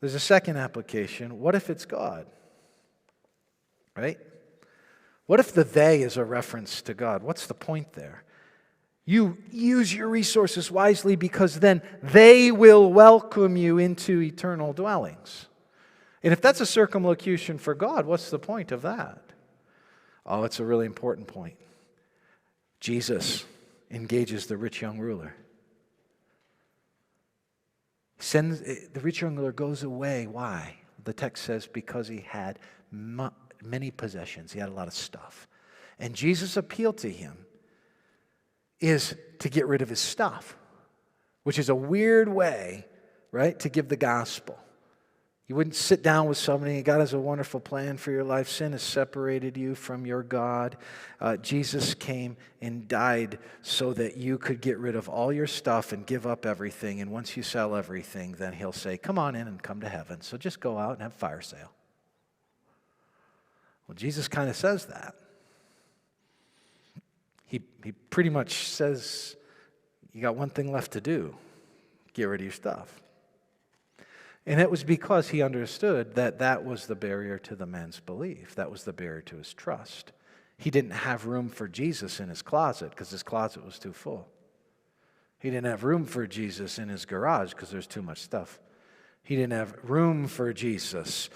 There's a second application. What if it's God? Right? What if the they is a reference to God? What's the point there? You use your resources wisely because then they will welcome you into eternal dwellings. And if that's a circumlocution for God, what's the point of that? Oh, it's a really important point. Jesus engages the rich young ruler. The rich young ruler goes away. Why? The text says because he had many possessions. He had a lot of stuff. And Jesus' appeal to him is to get rid of his stuff, which is a weird way, right, to give the gospel. You wouldn't sit down with somebody, God has a wonderful plan for your life. Sin has separated you from your God. Jesus came and died so that you could get rid of all your stuff and give up everything. And once you sell everything, then he'll say, come on in and come to heaven. So just go out and have a fire sale. Well, Jesus kind of says that. He pretty much says, you got one thing left to do. Get rid of your stuff. And it was because he understood that that was the barrier to the man's belief. That was the barrier to his trust. He didn't have room for Jesus in his closet because his closet was too full. He didn't have room for Jesus in his garage because there's too much stuff. He didn't have room for Jesus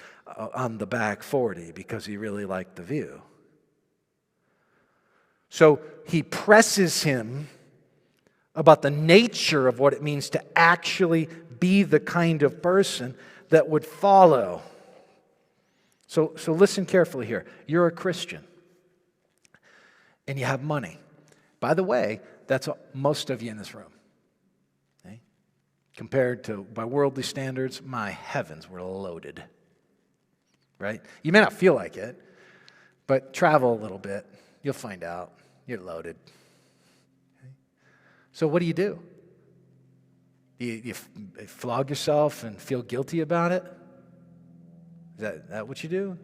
on the back 40 because he really liked the view. So he presses him about the nature of what it means to actually be the kind of person that would follow. So listen carefully here. You're a Christian and you have money. By the way, that's most of you in this room. Okay? Compared to, by worldly standards, my heavens, we're loaded. Right? You may not feel like it, but travel a little bit. You'll find out. You're loaded. Okay? So what do? You flog yourself and feel guilty about it? Is that what you do?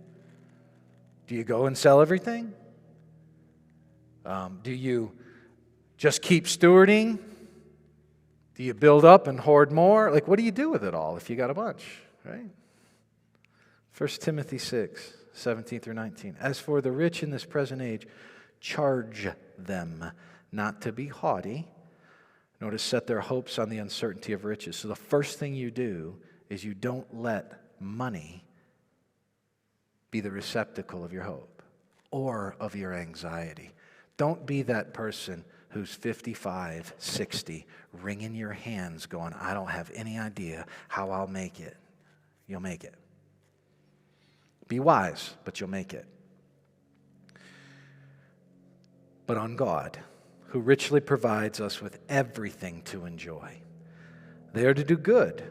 Do you go and sell everything? Do you just keep stewarding? Do you build up and hoard more? Like, what do you do with it all if you got a bunch, right? 1 Timothy 6, 17 through 19. As for the rich in this present age, charge them not to be haughty, nor to set their hopes on the uncertainty of riches. So the first thing you do is you don't let money be the receptacle of your hope or of your anxiety. Don't be that person who's 55, 60, wringing your hands going, I don't have any idea how I'll make it. You'll make it. Be wise, but you'll make it. But on God, who richly provides us with everything to enjoy. They are to do good,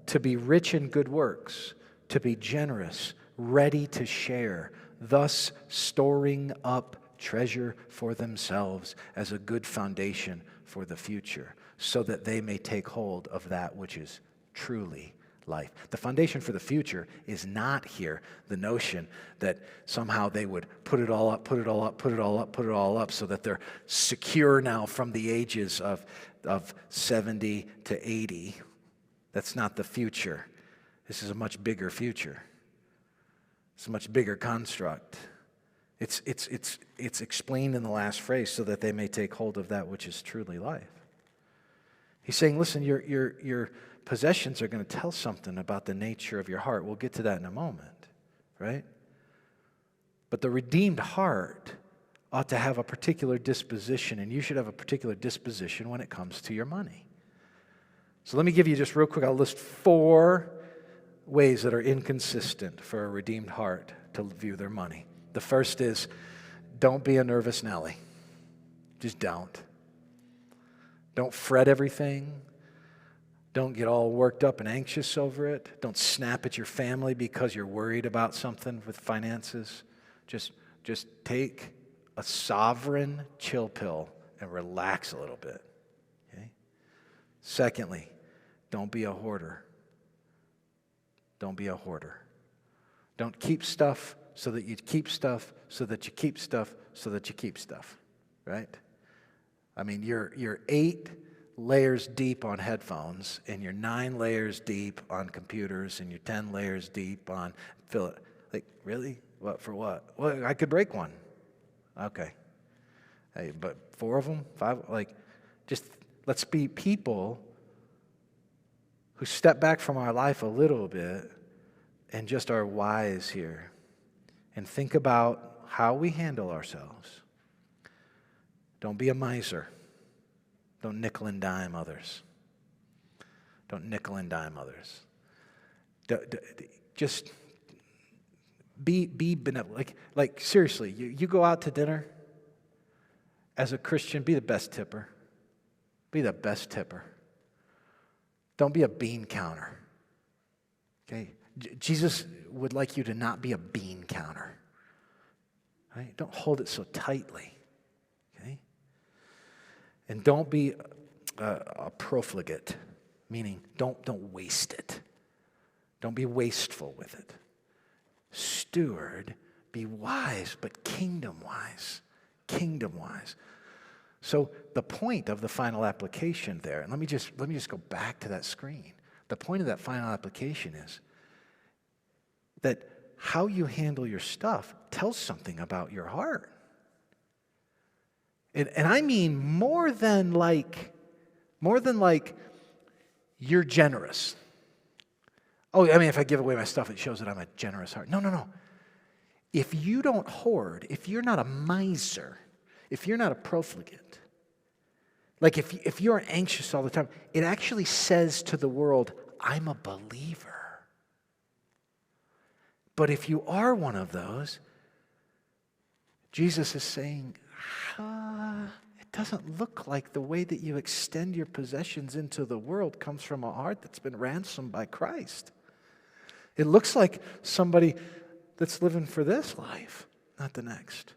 to be rich in good works, to be generous, ready to share, thus storing up treasure for themselves as a good foundation for the future, so that they may take hold of that which is truly life. The foundation for the future is not here the notion that somehow they would put it all up, so that they're secure now from the ages of 70 to 80. That's not the future. This is a much bigger future. It's a much bigger construct. It's explained in the last phrase, so that they may take hold of that which is truly life. He's saying, listen, your possessions are going to tell something about the nature of your heart. We'll get to that in a moment, right? But the redeemed heart ought to have a particular disposition, and you should have a particular disposition when it comes to your money. So let me give you just real quick, I'll list 4 ways that are inconsistent for a redeemed heart to view their money. The first is, don't be a nervous Nelly. Just don't. Don't fret everything. Don't get all worked up and anxious over it. Don't snap at your family because you're worried about something with finances. Just take a sovereign chill pill and relax a little bit. Okay? Secondly, don't be a hoarder. Don't be a hoarder. Don't keep stuff so that you keep stuff, so that you keep stuff, so that you keep stuff. Right? I mean, you're 8 layers deep on headphones, and you're 9 layers deep on computers, and you're 10 layers deep on like, really? What for what? Well, I could break one. Okay. Hey, but 4 of them, 5, like, just let's be people who step back from our life a little bit and just are wise here and think about how we handle ourselves. Don't be a miser. Don't nickel and dime others. Don't nickel and dime others. Just be benevolent. Like seriously, you go out to dinner as a Christian, be the best tipper. Be the best tipper. Don't be a bean counter. Okay? Jesus would like you to not be a bean counter. Right? Don't hold it so tightly. Okay? And don't be a profligate, meaning don't waste it. Don't be wasteful with it. Steward, be wise, but kingdom wise. Kingdom wise. So the point of the final application there, and let me just go back to that screen. The point of that final application is that how you handle your stuff tells something about your heart. And I mean more than like you're generous. Oh, I mean, if I give away my stuff, it shows that I'm a generous heart. No. If you don't hoard, if you're not a miser, if you're not a profligate, like if you're anxious all the time, it actually says to the world, I'm a believer. But if you are one of those, Jesus is saying, it doesn't look like the way that you extend your possessions into the world comes from a heart that's been ransomed by Christ. It looks like somebody that's living for this life, not the next.